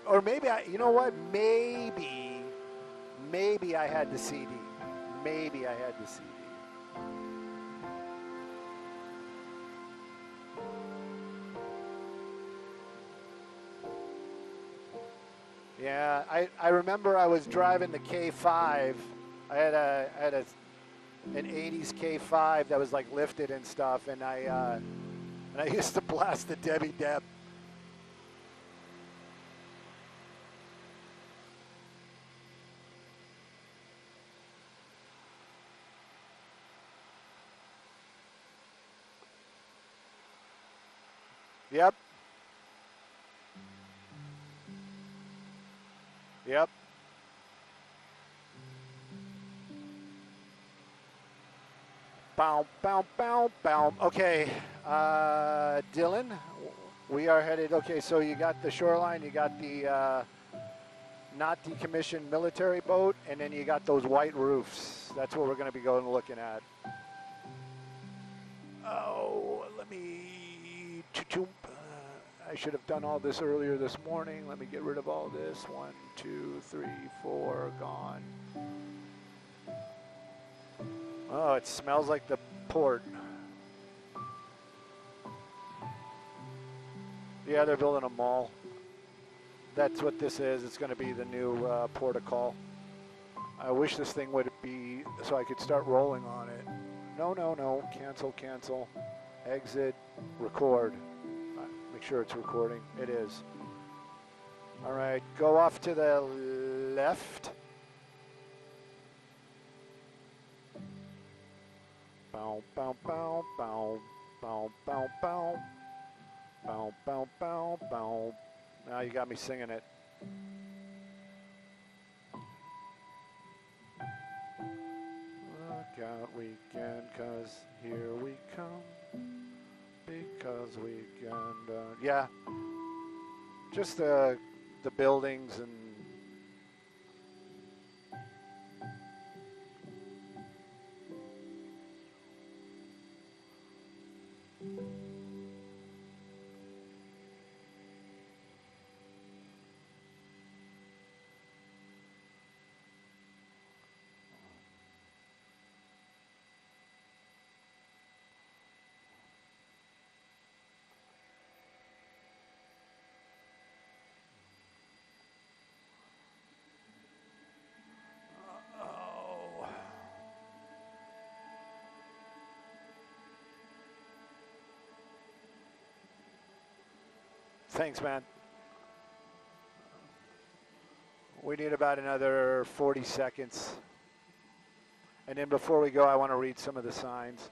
Or maybe you know what? Maybe I had the CD. Maybe I had the CD. Yeah, I remember I was driving the K5. I had an '80s K5 that was like lifted and stuff, and I used to blast the Debbie Deb. Yep, yep. Bow, bow, bow, bow. Okay, Dylan, we are headed. Okay, so you got the shoreline, you got the not decommissioned military boat, and then you got those white roofs. That's what we're going to be going looking at. Oh, let me. I should have done all this earlier this morning. Let me get rid of all this. 1, 2, 3, 4, gone. Oh, it smells like the port. Yeah, they're building a mall. That's what this is. It's going to be the new port of call. I wish this thing would be so I could start rolling on it. No, no, no. Cancel, cancel. Exit, record. Make sure it's recording. It is. All right, go off to the left. Bow, bow, bow, bow, bow, bow, bow, bow, bow, bow, bow. Now you got me singing it. Look out weekend, 'cause here we come. Because weekend, yeah. Just the buildings and thanks, man. We need about another 40 seconds. And then before we go, I want to read some of the signs.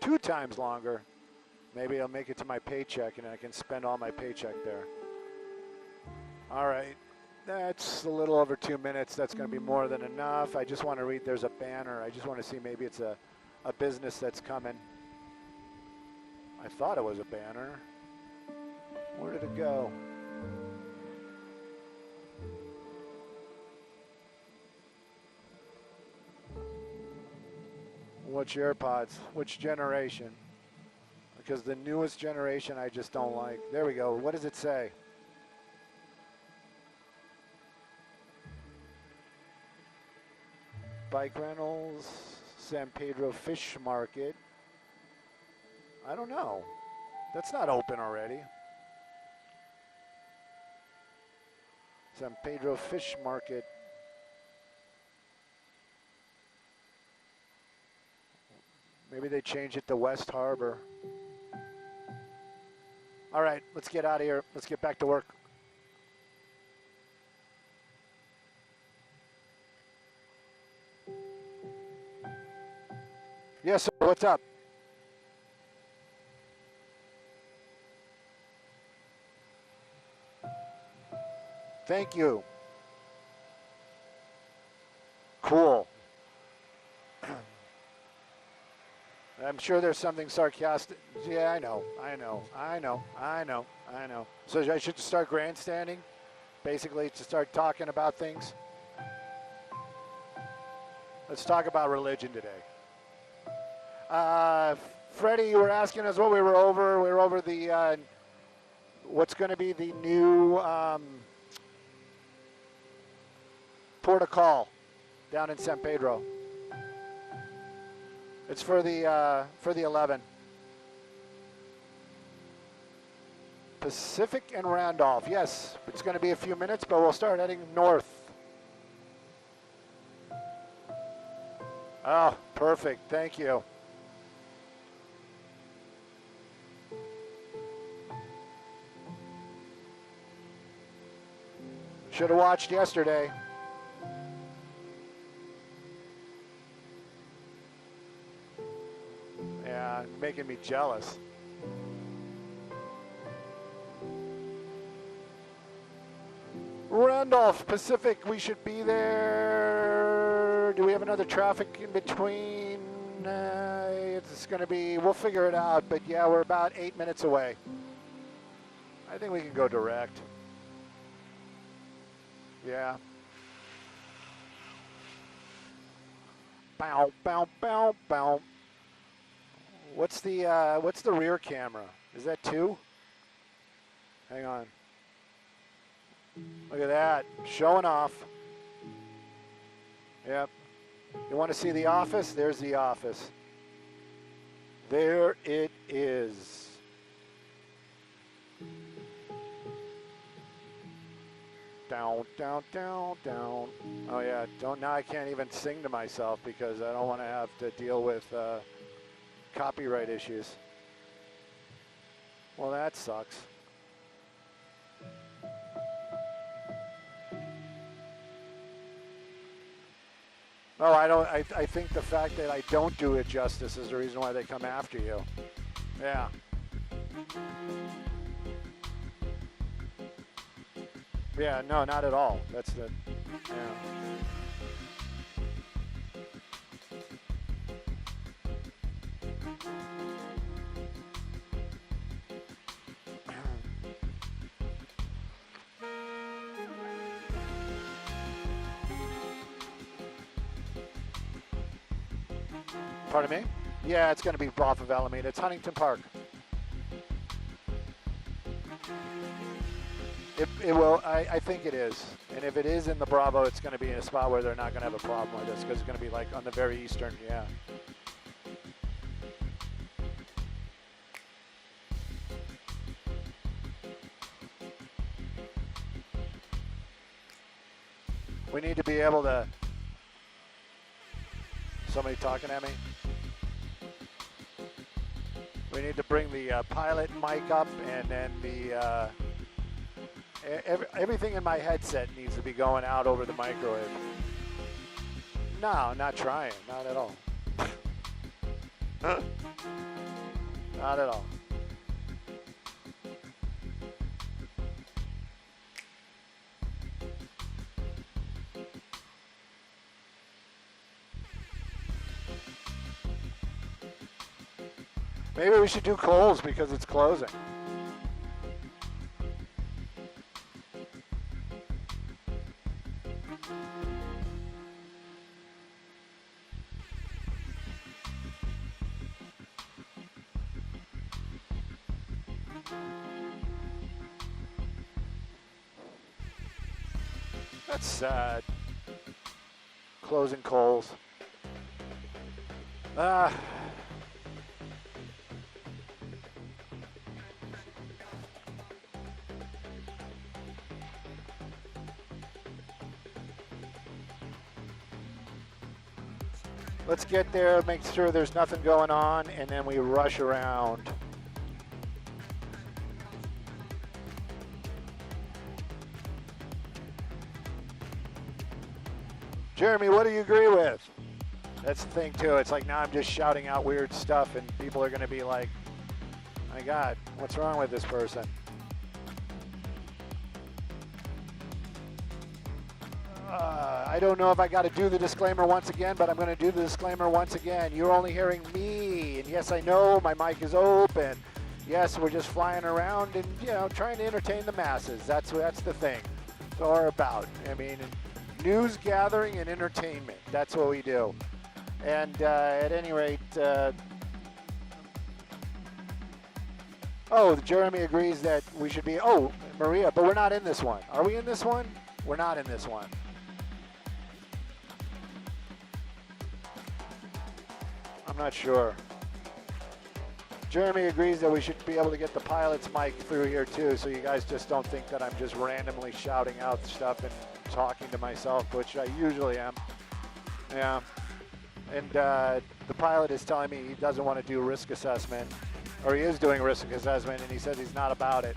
2 times longer. Maybe I'll make it to my paycheck and I can spend all my paycheck there. All right. That's a little over 2 minutes. That's going to be more than enough. I just want to read, there's a banner. I just want to see maybe it's a business that's coming. I thought it was a banner. Where did it go? Which AirPods? Which generation? Because the newest generation I just don't like. There we go. What does it say? Bike rentals, San Pedro Fish Market. I don't know. That's not open already. San Pedro Fish Market. Maybe they changed it to West Harbor. All right, let's get out of here. Let's get back to work. Yes, sir. What's up? Thank you. Cool. I'm sure there's something sarcastic. Yeah, I know. So I should start grandstanding, basically, to start talking about things. Let's talk about religion today. Freddie, you were asking us what we were over. We were over the what's going to be the new port of call down in San Pedro. It's for the 11. Pacific and Randolph. Yes, it's going to be a few minutes, but we'll start heading north. Oh, perfect. Thank you. Should have watched yesterday. Yeah, making me jealous. Randolph, Pacific, we should be there. Do we have another traffic in between? It's going to be, we'll figure it out, but yeah, we're about 8 minutes away. I think we can go direct. Yeah. Bow, bow, bow, bow. What's the rear camera? Is that 2? Hang on. Look at that, showing off. Yep. You want to see the office? There's the office. There it is. Down, down, down, down. Oh yeah, now I can't even sing to myself because I don't want to have to deal with copyright issues. Well, that sucks. Oh, I think the fact that I don't do it justice is the reason why they come after you. Yeah. Yeah, no, not at all. That's the, yeah. Pardon me? Yeah, it's going to be off of Alameda. It's Huntington Park. It will, I think it is. And if it is in the Bravo, it's going to be in a spot where they're not going to have a problem with this because it's going to be like on the very eastern, yeah. We need to be able to, somebody talking at me? We need to bring the pilot mic up and then the, everything in my headset needs to be going out over the microwave. No, not trying, not at all. Not at all. Maybe we should do Kohl's because it's closing. That's sad. Closing Kohl's. Let's get there, make sure there's nothing going on, and then we rush around. Jeremy, what do you agree with? That's the thing too. It's like now I'm just shouting out weird stuff and people are going to be like, my God, what's wrong with this person? I don't know if I got to do the disclaimer once again, but I'm going to do the disclaimer once again. You're only hearing me, and yes, I know my mic is open. Yes, we're just flying around and, you know, trying to entertain the masses. That's the thing. That's what we're about. I mean, news gathering and entertainment. That's what we do. And at any rate, Jeremy agrees that we should be, Maria, but we're not in this one. Are we in this one? We're not in this one. I'm not sure. Jeremy agrees that we should be able to get the pilot's mic through here too, so you guys just don't think that I'm just randomly shouting out stuff and talking to myself, which I usually am. Yeah. And the pilot is telling me he doesn't want to do risk assessment, or he is doing risk assessment, and he says he's not about it.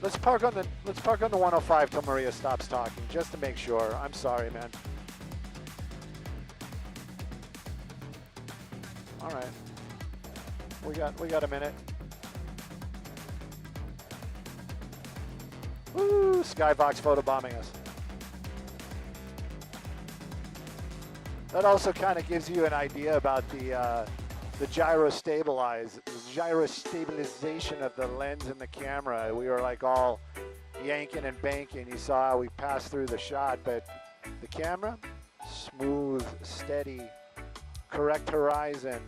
Let's park on the 105 till Maria stops talking, just to make sure. I'm sorry, man. All right. We got a minute. Woo! Skybox photobombing us. That also kind of gives you an idea about the gyrostabilization of the lens and the camera. We were like all yanking and banking. You saw how we passed through the shot, but the camera, smooth, steady, correct horizon.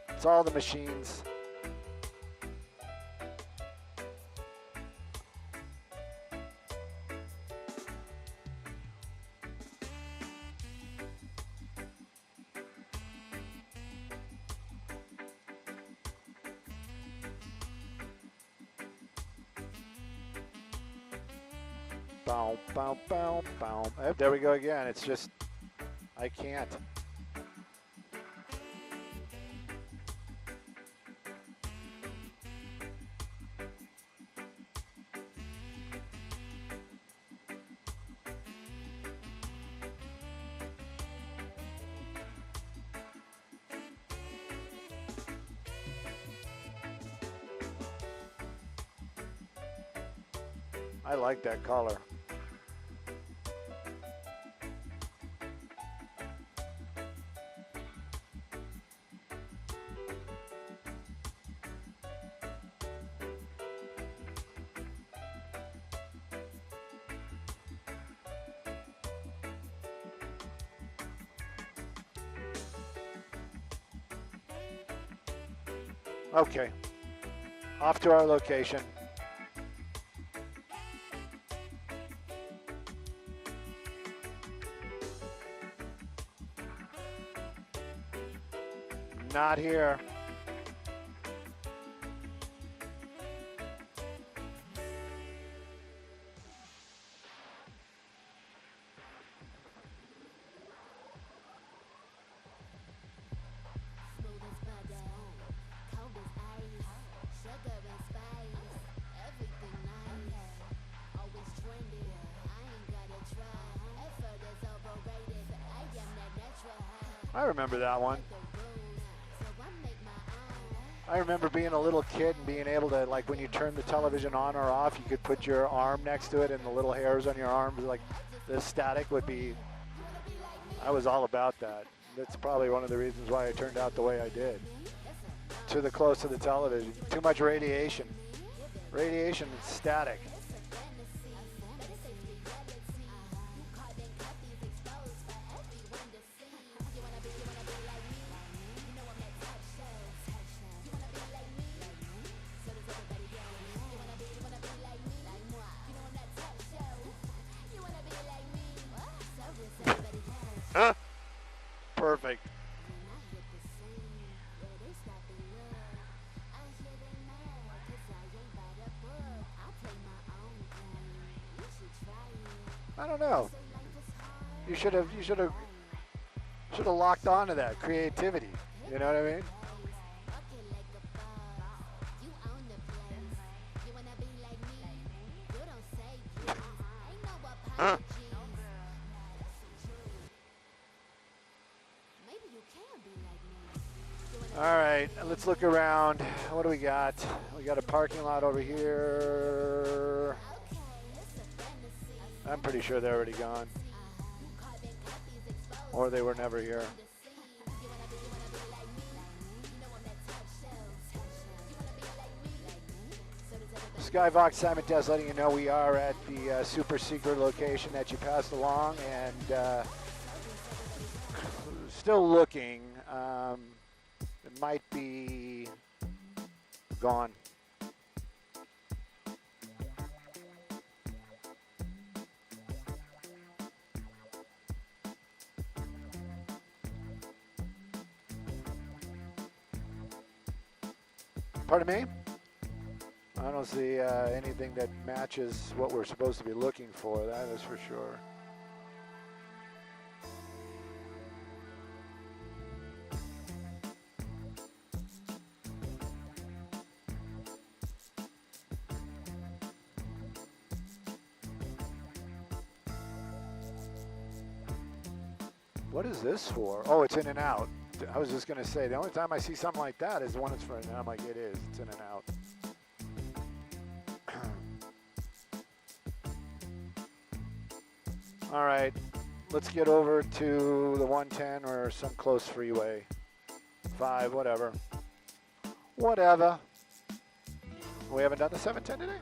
It's all the machines. Bow, bow, bow, bow. Oh, there we go again. It's just, I can't. I like that color. Okay, off to our location. Not here. I remember that one. I remember being a little kid and being able to, like, when you turn the television on or off, you could put your arm next to it and the little hairs on your arm, like the static would be, I was all about that. That's probably one of the reasons why I turned out the way I did. Too close to the television. Too much radiation. Radiation and static. Huh? Perfect. I don't know. You should have locked on to that creativity. You know what I mean? Huh? All right, let's look around. What do we got? We got a parking lot over here. I'm pretty sure they're already gone. Or they were never here. Skyvox Simon Des letting you know we are at the super secret location that you passed along, and still looking. It might be gone. Pardon me? I don't see anything that matches what we're supposed to be looking for, that is for sure. What is this for? Oh, it's in and out. I was just going to say, the only time I see something like that is when it's for, and I'm like, it is. It's in and out. All right, let's get over to the 110 or some close freeway. 5, whatever. Whatever. We haven't done the 710 today?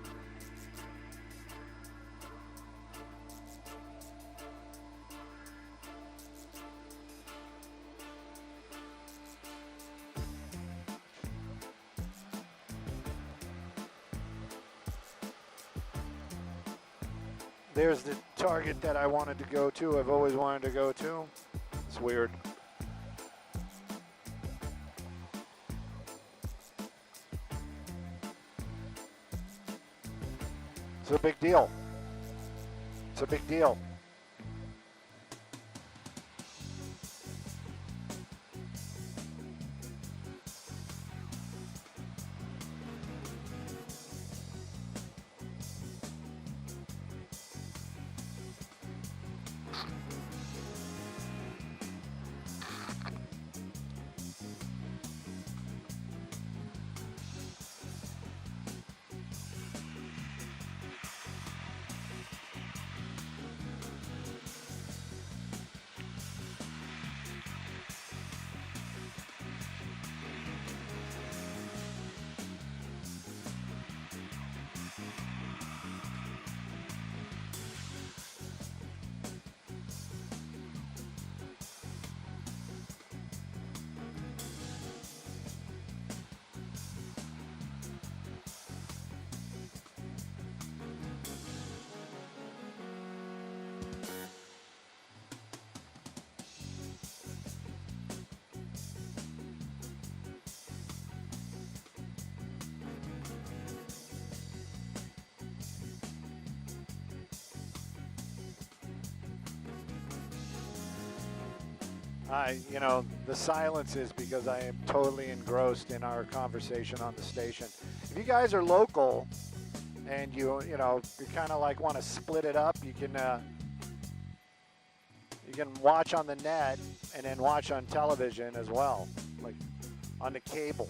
There's the target that I wanted to go to. I've always wanted to go to. It's weird. It's a big deal. It's a big deal. You know, the silence is because I am totally engrossed in our conversation on the station. If you guys are local and you kind of like want to split it up, you can watch on the net and then watch on television as well, like on the cable.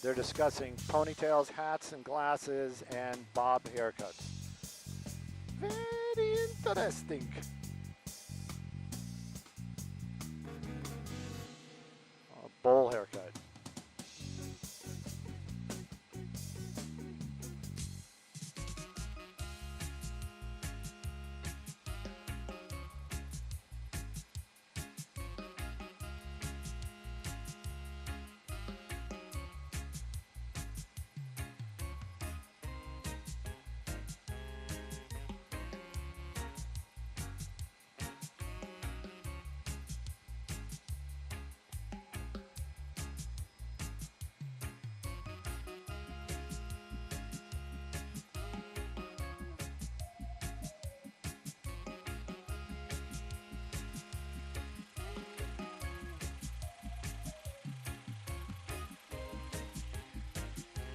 They're discussing ponytails, hats and glasses, and bob haircuts. Very interesting. A bowl haircut.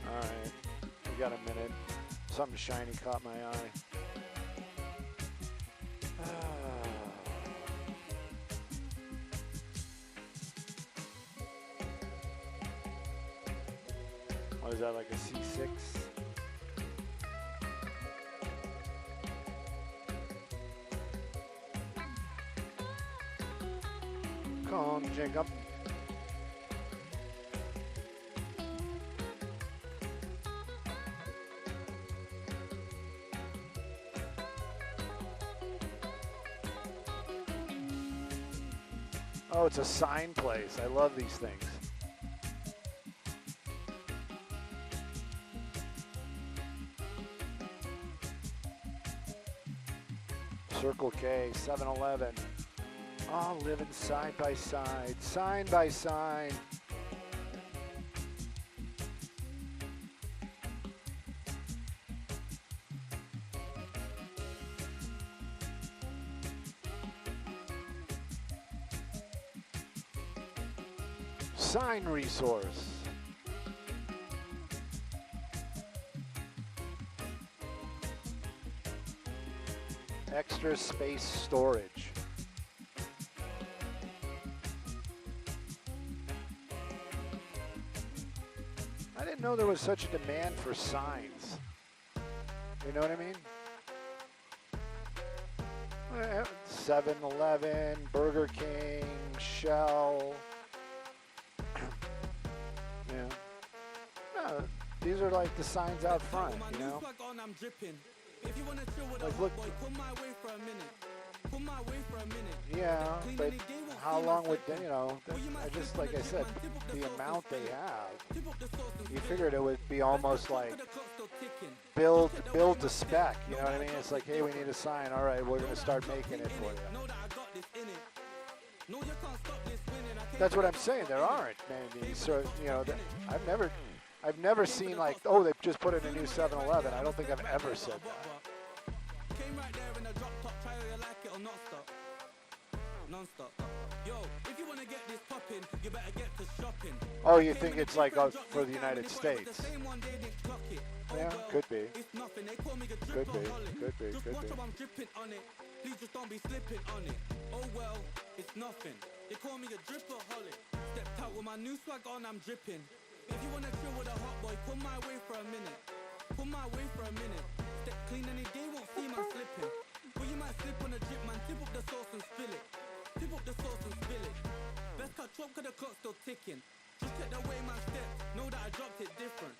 All right, we got a minute. Something shiny caught my eye. What is that, like a C6? Come on, Jacob. Oh, it's a sign place. I love these things. Circle K, 7-Eleven. Oh, living side by side, sign by sign. Sign resource. Extra space storage. I didn't know there was such a demand for signs. You know what I mean? 7-Eleven, Burger King, Shell. Yeah. No, these are like the signs out front, you know? Like, look. Yeah, but how long would, you know, I just, like I said, the amount they have, you figured it would be almost like build to spec, you know what I mean? It's like, hey, we need a sign. All right, we're going to start making it for you. That's what I'm saying. There aren't many. So, you know, I've never seen like, oh, they just put in a new 7-Eleven. I don't think I've ever said that. Oh, you think it's like for the United States? Yeah, could be. Could be. Could be. Could be. Please just don't be slipping on it. Oh well, it's nothing. They call me a dripaholic. Stepped out with my new swag on, I'm dripping. If you wanna chill with a hot boy, come my way for a minute. Come my way for a minute. Step clean and they won't see man slipping. But you might slip on a drip, man. Tip up the sauce and spill it. Tip up the sauce and spill it. Best cut chop, cause the clock's still ticking. Just check the way man steps. Know that I dropped it different.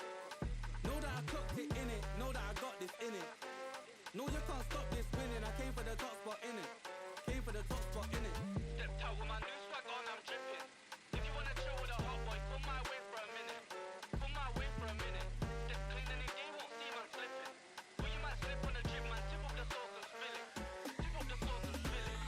Know that I clocked it in it. Know that I got this in it. No, you can't stop this winning. I came for the top spot in it. Came for the top spot in it. Stepped out with my new swag on, I'm dripping. If you wanna chill with a hot boy, come my way for a minute. Come my way for a minute. Step clean and they won't see man slipping. But you might slip on the drip, man. Tip up the sauce and spill it. Tip up the sauce and spill it.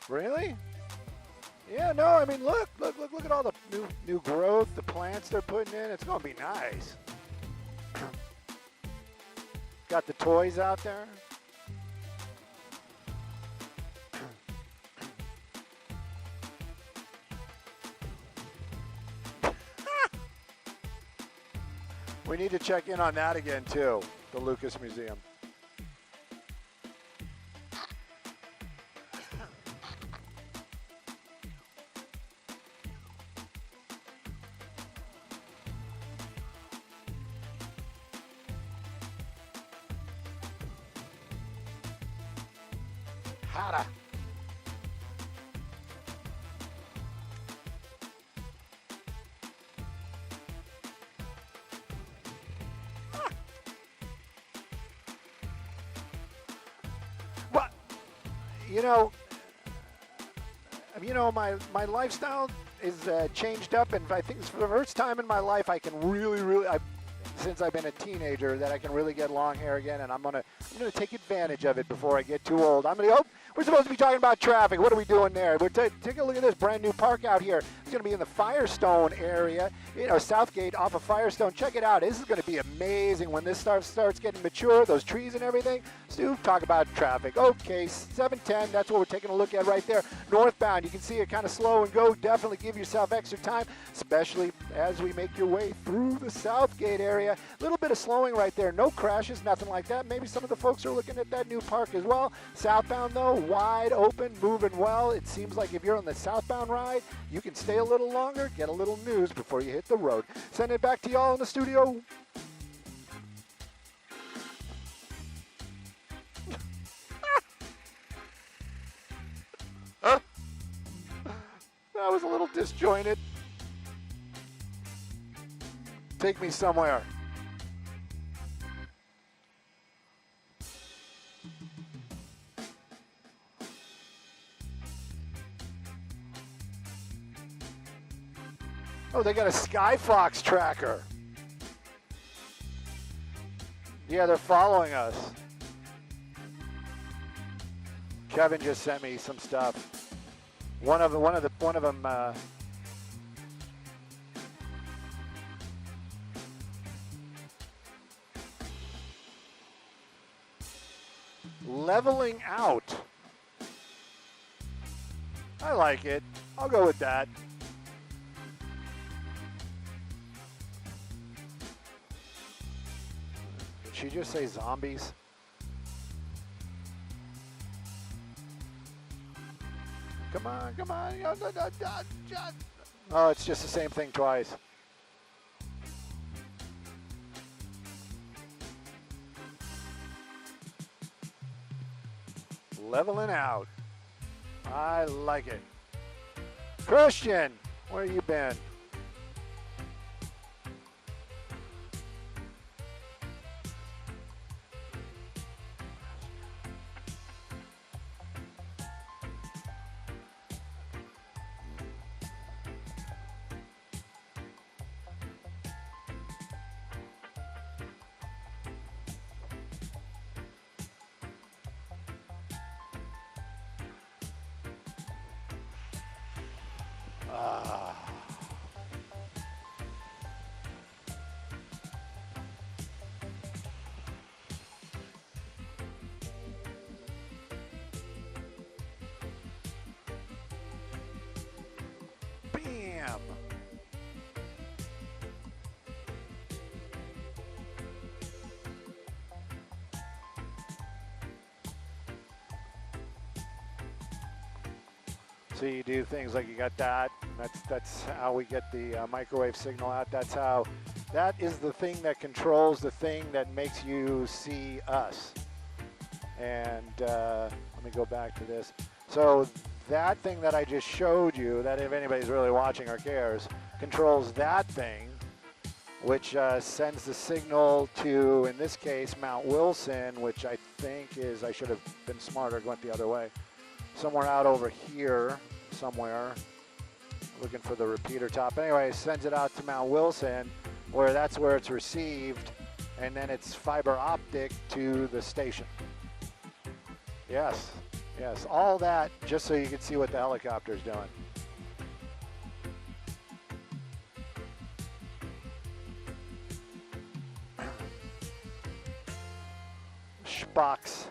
Really? Yeah, no, I mean, look at all the new growth, the plants they're putting in. It's going to be nice. Got the toys out there. We need to check in on that again, too, the Lucas Museum. Hada. Well, you know, You know, my lifestyle is changed up, and I think it's for the first time in my life I can really, since I've been a teenager, that I can really get long hair again, and I'm gonna take advantage of it before I get too old. We're supposed to be talking about traffic. What are we doing there? We're take a look at this brand new park out here. It's going to be in the Firestone area, you know, Southgate off of Firestone. Check it out. This is going to be amazing when this starts getting mature, those trees and everything. So talk about traffic. Okay, 710, that's what we're taking a look at right there. Northbound, you can see it kind of slow and go. Definitely give yourself extra time, especially as we make your way through the Southgate area. A little bit of slowing right there. No crashes, nothing like that. Maybe some of the folks are looking at that new park as well. Southbound, though, wide open, moving well. It seems like if you're on the southbound ride, you can stay a little longer, get a little news before you hit the road. Send it back to y'all in the studio. That was a little disjointed. Take me somewhere. Oh, they got a Skyfox tracker. Yeah, they're following us. Kevin just sent me some stuff. One of them. Leveling out. I like it. I'll go with that. Did she just say zombies? Come on, come on. Oh, it's just the same thing twice. Leveling out. I like it. Christian, where you been? Bam! So you do things like you got that. That's how we get the microwave signal out. That is the thing that controls the thing that makes you see us. And let me go back to this. So that thing that I just showed you, that if anybody's really watching or cares, controls that thing, which sends the signal to, in this case, Mount Wilson, which I think is, I should have been smarter, went the other way. Somewhere out over here, somewhere. Looking for the repeater top. Anyway, it sends it out to Mount Wilson, where that's where it's received, and then it's fiber optic to the station. Yes, yes, all that just so you can see what the helicopter's doing. Spox.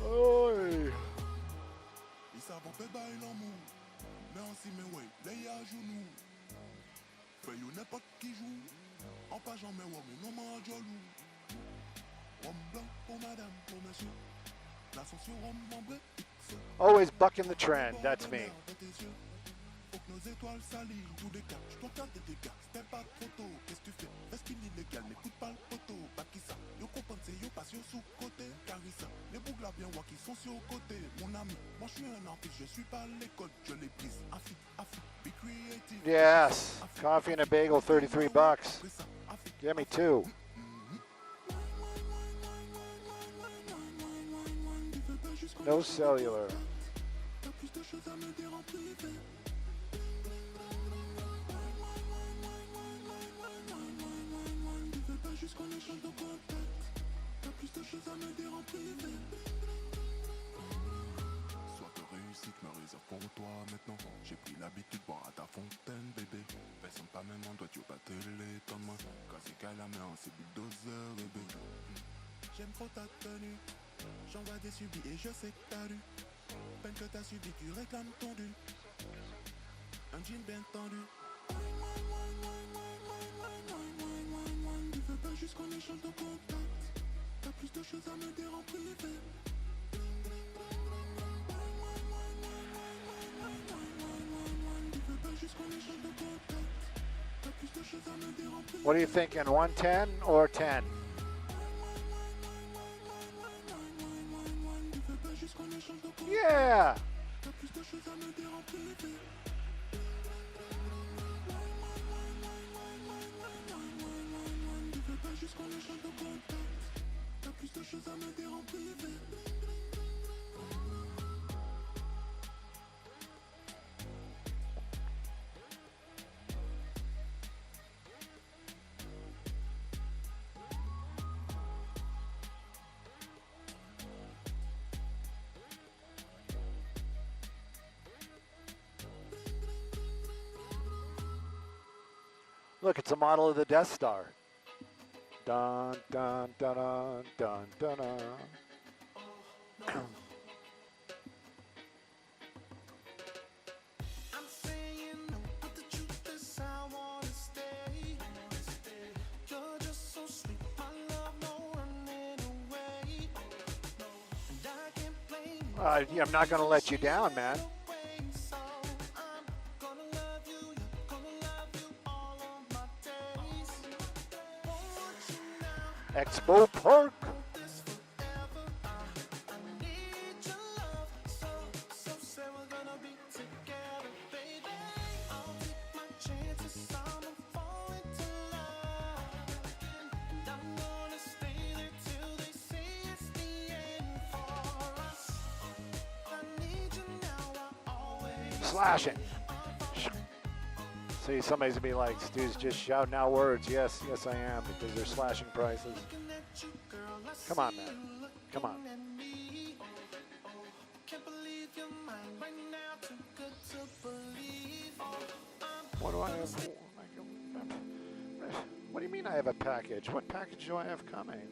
Oi. Ils savent pas bailler l'amour, mais aussi mes ouais, les à genoux. Fais you n'importe qui joue, en pas jamais ouais, mais non m'a jaloux. Rhum blanc pour madame, pour monsieur. L'ascension rhum membré. Always bucking the trend, that's me. nos étoiles salies, tous des cas, je t'entends tes dégâts, c'était pas trop tôt, qu'est-ce que tu fais? Reste illégal, n'écoute pas le poteau, pas qui ça, yo compense, yo passe yo sous côté, carissa, les bougles là bien qui sont sur côté, mon ami, moi je suis un artiste, je suis pas à l'école, je les brise, affi, be creative. Yes, coffee and a bagel, 33 bucks. Give me two. No cellular. Sois de réussite me réserve pour toi maintenant. J'ai pris l'habitude de boire à ta fontaine, bébé. Personne pas même en doigt, tu vas pas l'étonnement. Quand c'est qu'à la main, c'est bulldozer, bébé. J'aime trop ta tenue. J'envoie des subis et je sais que t'as lu. Peine que t'as subi, tu réclames ton dû. Un jean bien tendu. Tu veux pas juste qu'on échange de contact. T'as plus de choses à me dire en privé. What are you thinking, 110 or 10? Yeah! Look, it's a model of the Death Star. Dun, dun, dun, dun, dun, dun, dun. I'm not going to let you down, man. Expo Park. Slashing. See, somebody's gonna be like, Stu's just shouting out words. Yes, yes, I am, because they're slashing prices. Come on, man. Come on. What do I have? What do you mean I have a package? What package do I have coming?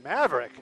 Maverick.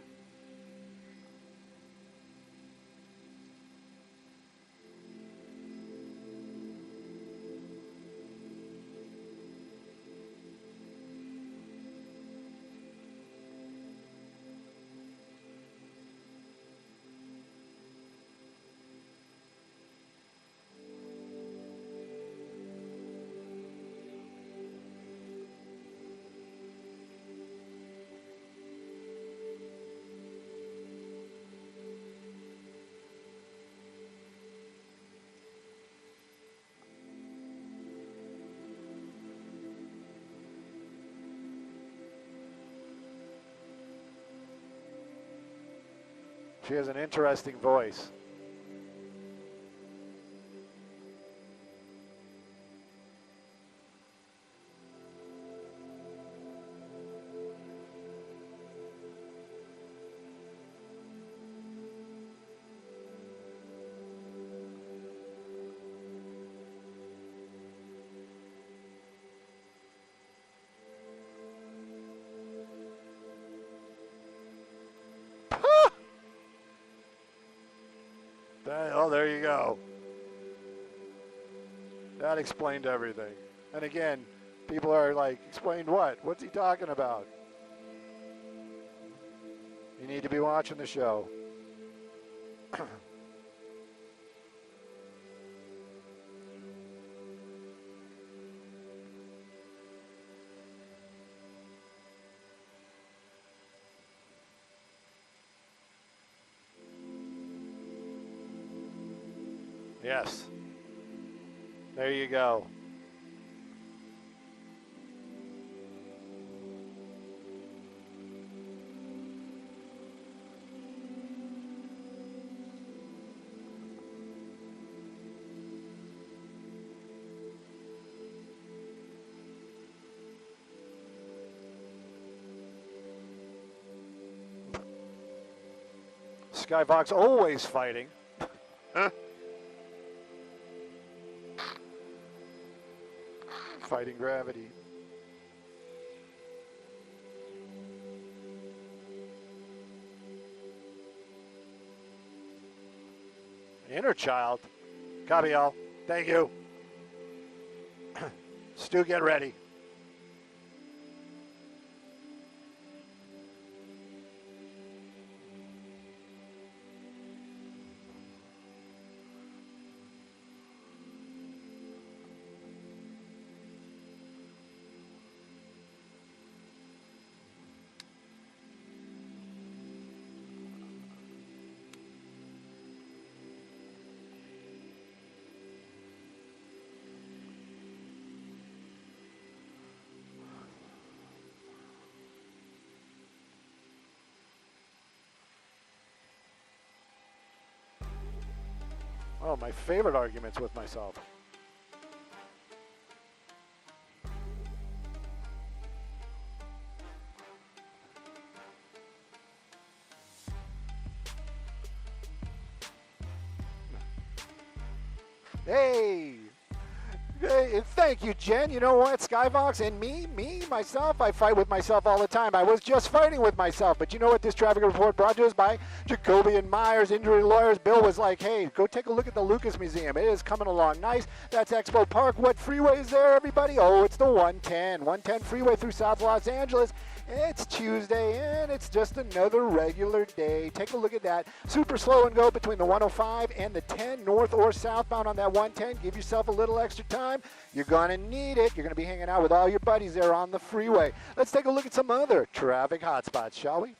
She has an interesting voice. Oh, there you go. That explained everything. And again, people are like, explained what? What's he talking about? You need to be watching the show. Yes. There you go. Skyvox always fighting. Fighting gravity. Inner child. Copy all. Thank you. Stu, get ready. Oh, my favorite arguments with myself. Hey! Hey, thank you, Jen. You know what, Skyvox and myself, I fight with myself all the time. I was just fighting with myself, but you know what this traffic report brought to us by Jacoby and Myers, injury lawyers. Bill was like, hey, go take a look at the Lucas Museum. It is coming along nice. That's Expo Park. What freeway is there, everybody? Oh, it's the 110 freeway through South Los Angeles. It's Tuesday, and it's just another regular day. Take a look at that. Super slow and go between the 105 and the 10, north or southbound on that 110. Give yourself a little extra time. You're going to need it. You're going to be hanging out with all your buddies there on the freeway. Let's take a look at some other traffic hotspots, shall we?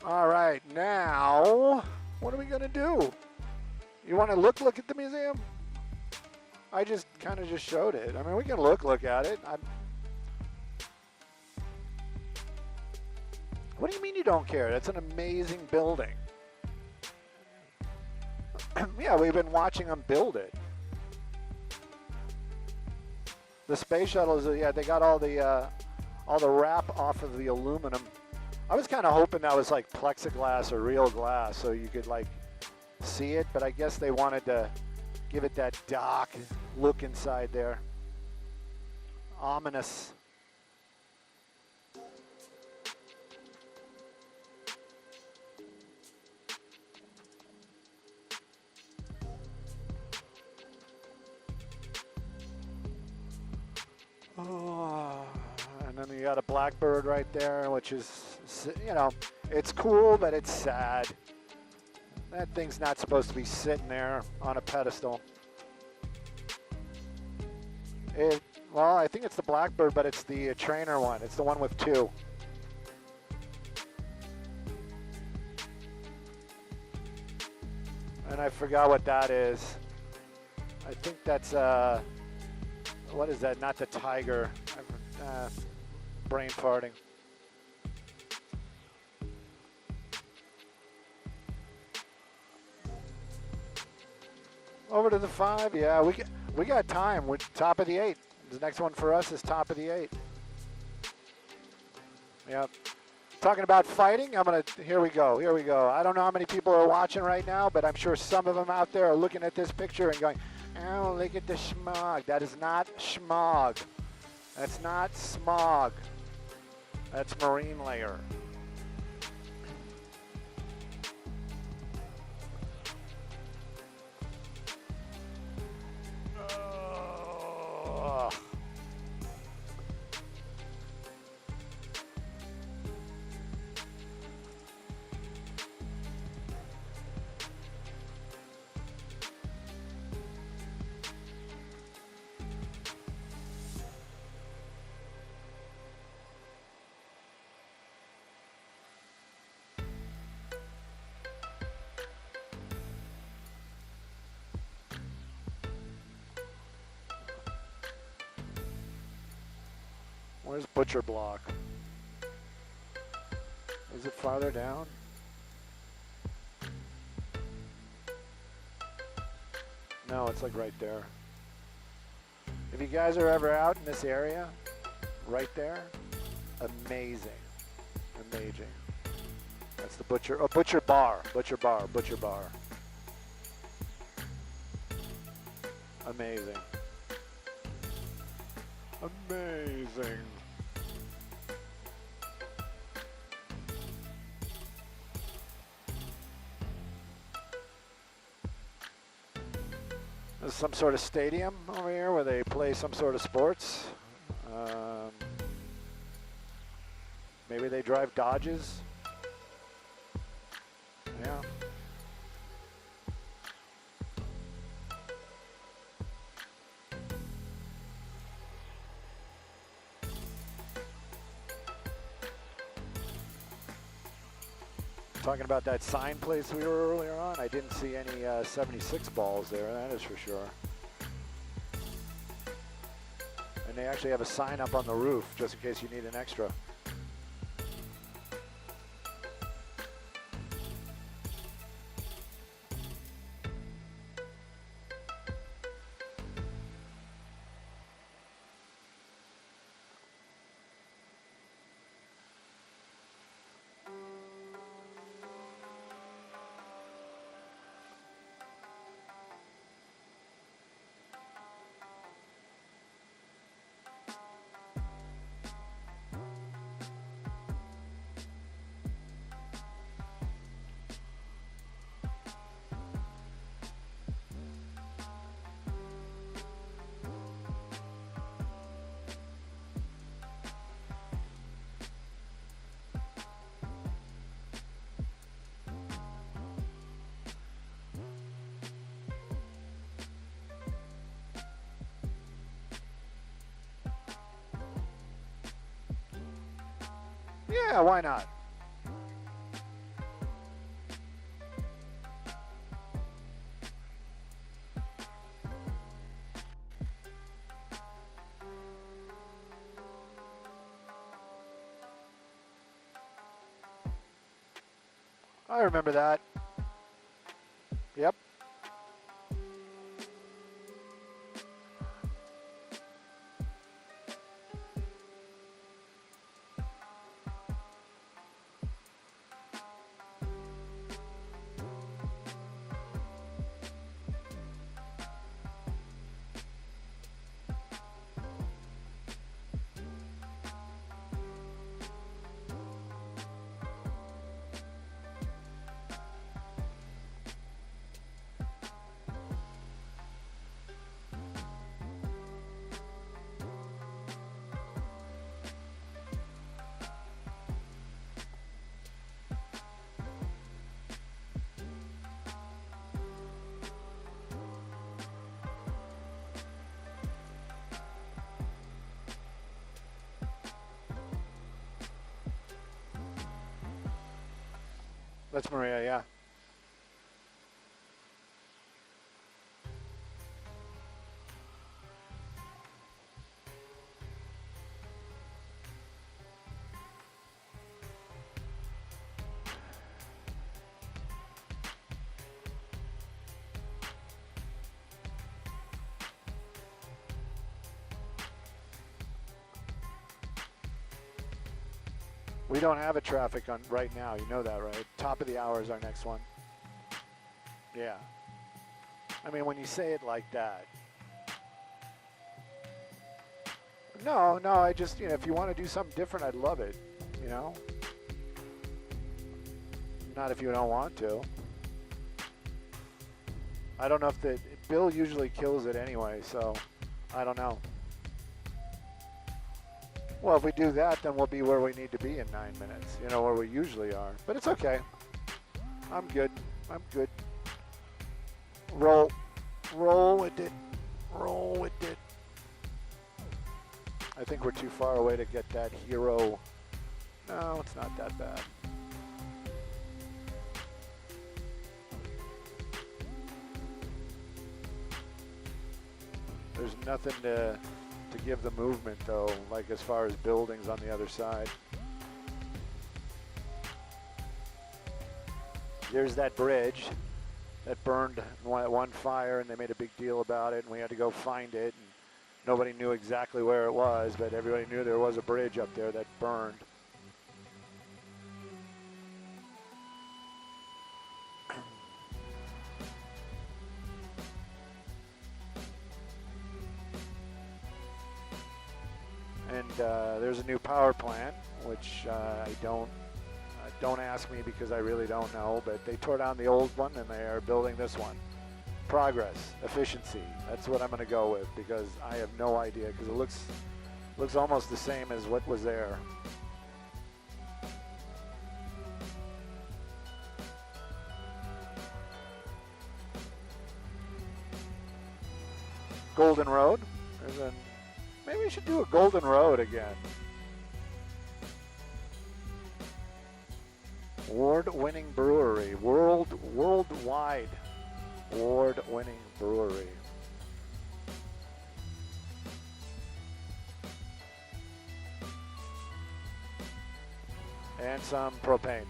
All right, now, what are we going to do? You want to look at the museum? I just kind of just showed it. I mean, we can look at it. What do you mean you don't care? That's an amazing building. Yeah, we've been watching them build it. The space shuttle is, yeah, they got all the wrap off of the aluminum. I was kind of hoping that was like plexiglass or real glass so you could like see it, but I guess they wanted to give it that dark look inside there. Ominous. Oh, and then you got a blackbird right there, which is, you know, it's cool, but it's sad. That thing's not supposed to be sitting there on a pedestal. Well, I think it's the blackbird, but it's the trainer one. It's the one with two. And I forgot what that is. I think that's, what is that? Not the tiger. Brain farting. Over to the 5. Yeah, we got time. We're top of the 8. The next one for us is top of the 8. Yep. Talking about fighting, here we go. I don't know how many people are watching right now, but I'm sure some of them out there are looking at this picture and going, oh, look at the smog. That is not smog. That's not smog. That's marine layer. Oh. Where's Butcher Block? Is it farther down? No, it's like right there. If you guys are ever out in this area, right there, amazing, amazing. That's the Butcher, oh, Butcher Bar, Butcher Bar, Butcher Bar. Amazing. Amazing. There's some sort of stadium over here where they play some sort of sports. Maybe they drive Dodges. Yeah. Talking about that sign place we were earlier on, I didn't see any 76 balls there, that is for sure. And they actually have a sign up on the roof, just in case you need an extra. Yeah, why not? I remember that. Yep. That's Maria, yeah. We don't have a traffic on right now, you know that, right? Top of the hour is our next one. Yeah. I mean, when you say it like that. No, I just, you know, if you want to do something different, I'd love it. you know? Not if you don't want to. I don't know if Bill usually kills it anyway, so I don't know. Well, if we do that, then we'll be where we need to be in 9 minutes, you know, where we usually are. But it's okay. I'm good. I'm good. Roll with it. Roll with it. I think we're too far away to get that hero. No, it's not that bad. There's nothing to give the movement though, like as far as buildings on the other side. There's that bridge that burned one fire, and they made a big deal about it, and we had to go find it. And nobody knew exactly where it was, but everybody knew there was a bridge up there that burned. And there's a new power plant, which don't ask me because I really don't know, but they tore down the old one and they are building this one. Progress, efficiency, that's what I'm going to go with because I have no idea, because it looks almost the same as what was there. Golden Road. Maybe we should do a Golden Road again. Award-winning brewery, worldwide award-winning brewery. And some propane.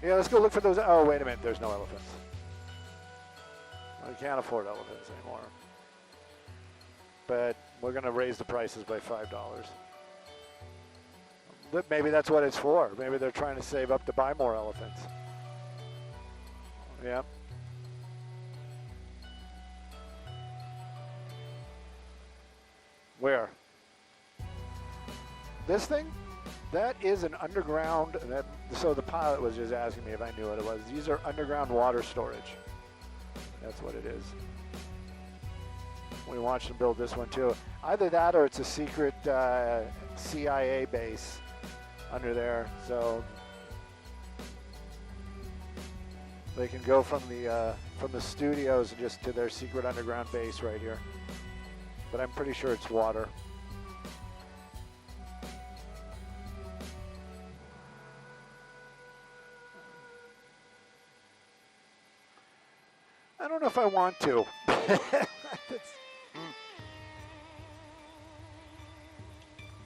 Yeah, let's go look for those. Oh, wait a minute, there's no elephants. We can't afford elephants anymore. But we're going to raise the prices by $5. But maybe that's what it's for. Maybe they're trying to save up to buy more elephants. Yeah. Where? This thing? That is an underground, so the pilot was just asking me if I knew what it was. These are underground water storage. That's what it is. We watched them build this one too. Either that or it's a secret CIA base under there. So they can go from the studios just to their secret underground base right here. But I'm pretty sure it's water. I don't know if I want to.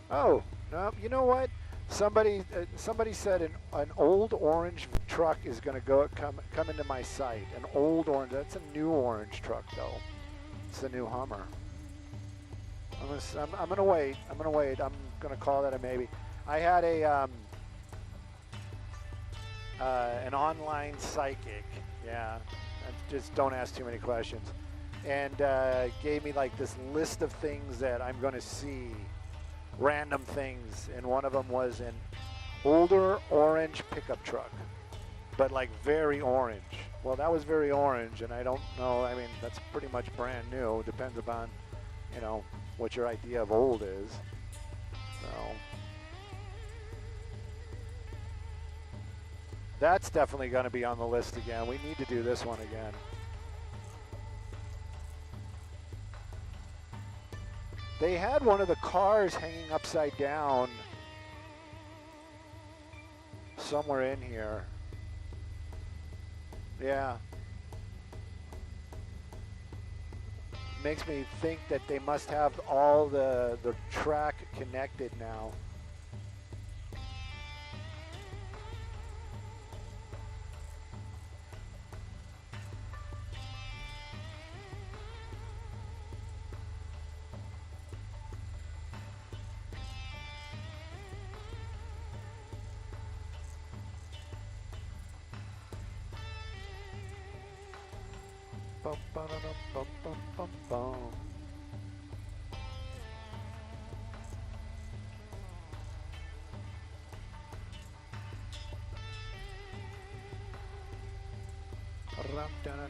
Oh, no, you know what? Somebody said an old orange truck is going to come into my site. An old orange. That's a new orange truck, though. It's a new Hummer. I'm gonna wait. I'm gonna call that a maybe. I had an online psychic. Yeah, just don't ask too many questions. And gave me like this list of things that I'm gonna see, random things, and one of them was an older orange pickup truck, but like very orange. Well, that was very orange, and I don't know. I mean, that's pretty much brand new. Depends upon, you know, what your idea of old is. So that's definitely going to be on the list again. We need to do this one again. They had one of the cars hanging upside down somewhere in here. Yeah. Makes me think that they must have all the track connected now. Bum, ba-da-dum, bum, bum, bum, bum.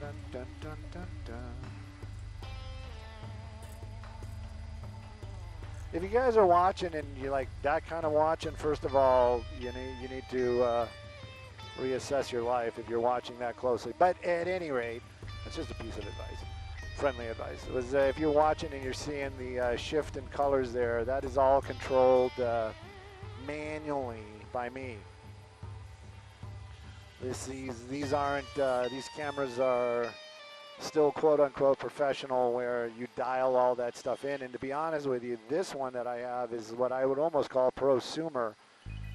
dun, dun, dun, dun, dun. If you guys are watching and you like that kind of watching, first of all, you need to reassess your life if you're watching that closely. But at any rate, that's just a piece of advice, friendly advice. It was if you're watching and you're seeing the shift in colors there, that is all controlled manually by me. These aren't these cameras are still quote unquote professional where you dial all that stuff in. And to be honest with you, this one that I have is what I would almost call prosumer,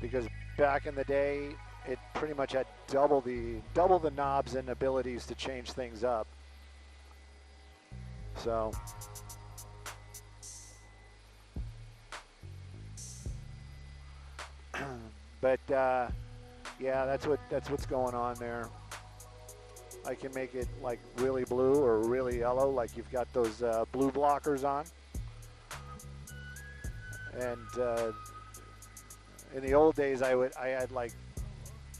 because back in the day it pretty much had double the knobs and abilities to change things up. So but yeah, that's what's going on there. I can make it like really blue or really yellow, like you've got those blue blockers on. And in the old days, I had like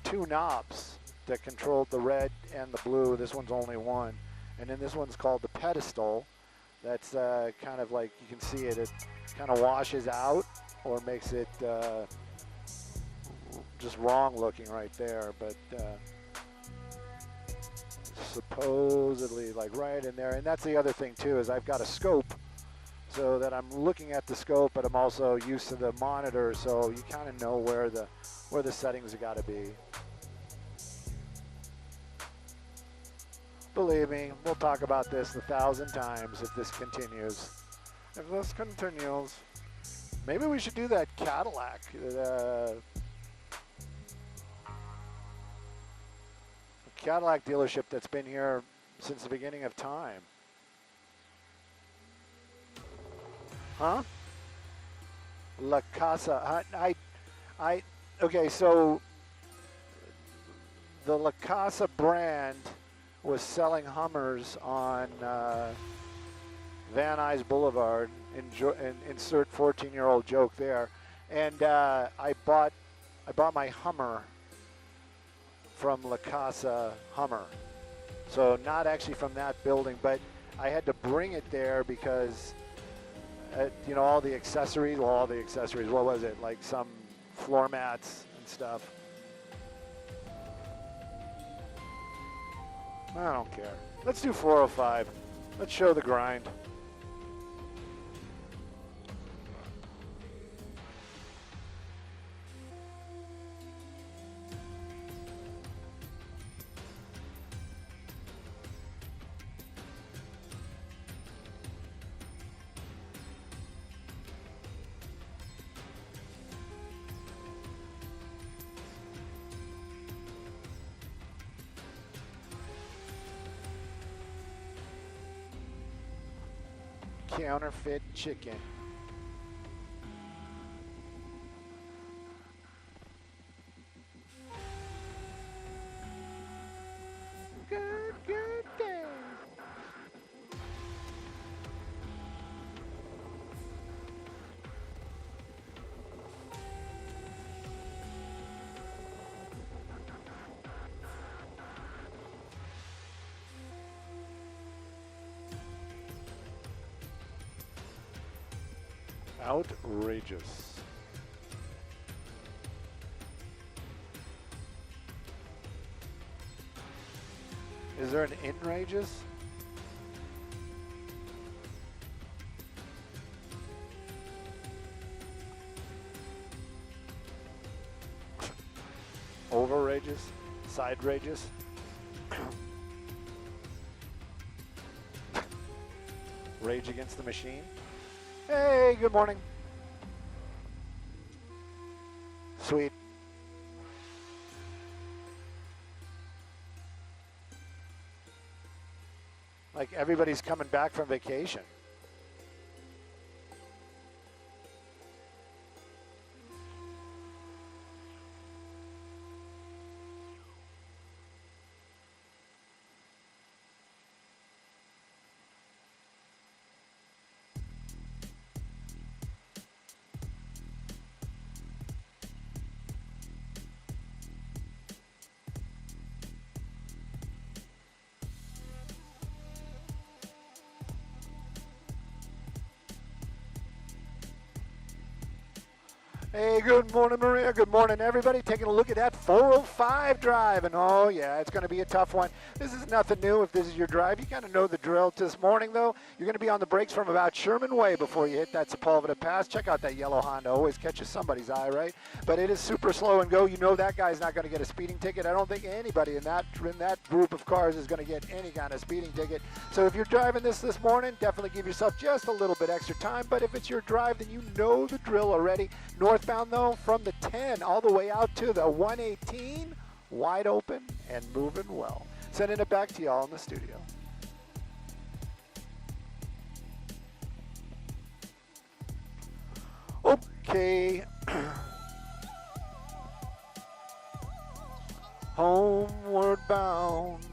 2 knobs that controlled the red and the blue. This one's only one, and then this one's called the pedestal. That's kind of like, you can see it. It kind of washes out or makes it just wrong looking right there, but. Supposedly like right in there. And that's the other thing too, is I've got a scope so that I'm looking at the scope, but I'm also used to the monitor, so you kind of know where the settings have got to be. Believe me, we'll talk about this 1,000 times if this continues. If this continues, maybe we should do that Cadillac. Cadillac dealership that's been here since the beginning of time. Huh? La Casa. Okay, so the La Casa brand was selling Hummers on Van Nuys Boulevard. Insert 14-year-old joke there. And I bought my Hummer from La Casa Hummer. So not actually from that building, but I had to bring it there because, you know, all the accessories, what was it? Like some floor mats and stuff. I don't care. Let's do 405. Let's show the grind. Counterfeit chicken. Good day. Outrageous. Is there an inrageous? Overageous? Side rageous? Rage Against the Machine? Hey, good morning. Sweet. Like everybody's coming back from vacation. Hey, good morning, Maria. Good morning, everybody. Taking a look at that 405 drive. And oh, yeah, it's going to be a tough one. This is nothing new if this is your drive. You kind of know the drill this morning, though. You're going to be on the brakes from about Sherman Way before you hit that Sepulveda Pass. Check out that yellow Honda. Always catches somebody's eye, right? But it is super slow and go. You know that guy's not going to get a speeding ticket. I don't think anybody in that group of cars is going to get any kind of speeding ticket. So if you're driving this morning, definitely give yourself just a little bit extra time. But if it's your drive, then you know the drill already. Northbound, though, from the 10 all the way out to the 118, wide open and moving well. Sending it back to y'all in the studio. Okay. Homeward bound.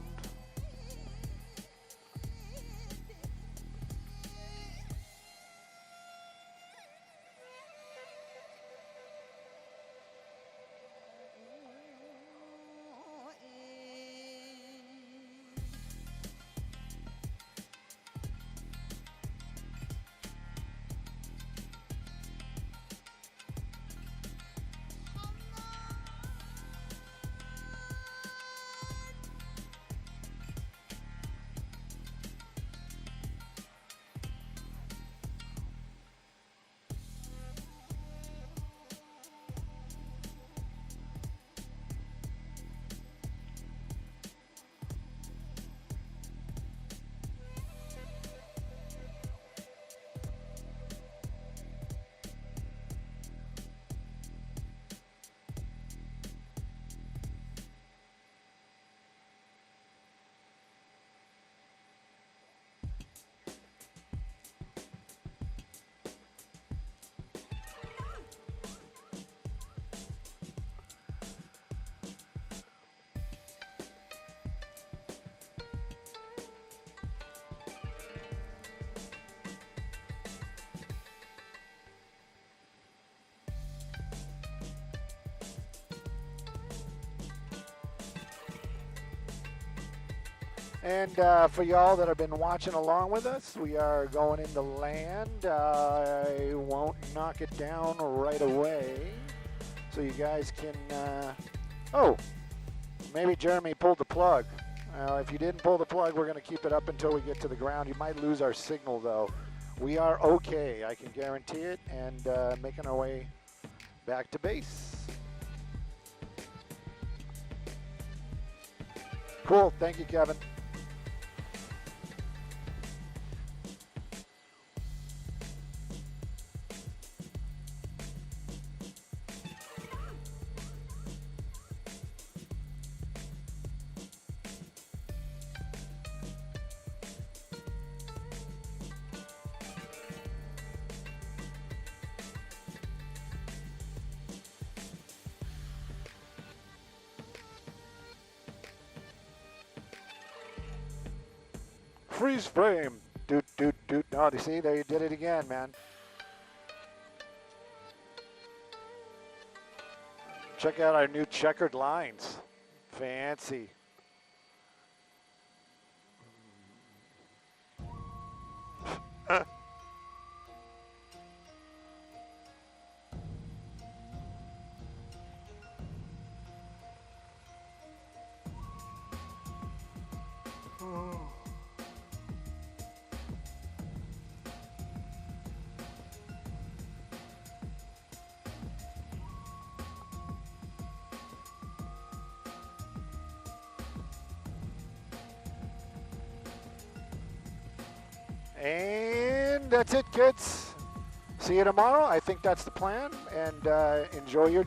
And for y'all that have been watching along with us, we are going into land. I won't knock it down right away. So you guys can, oh, maybe Jeremy pulled the plug. If you didn't pull the plug, we're going to keep it up until we get to the ground. You might lose our signal, though. We are okay, I can guarantee it, and making our way back to base. Cool, thank you, Kevin. Freeze frame. Doot, doot, doot. Oh, you see, there you did it again, man. Check out our new checkered lines. Fancy. And that's it, kids. See you tomorrow. I think that's the plan. And enjoy your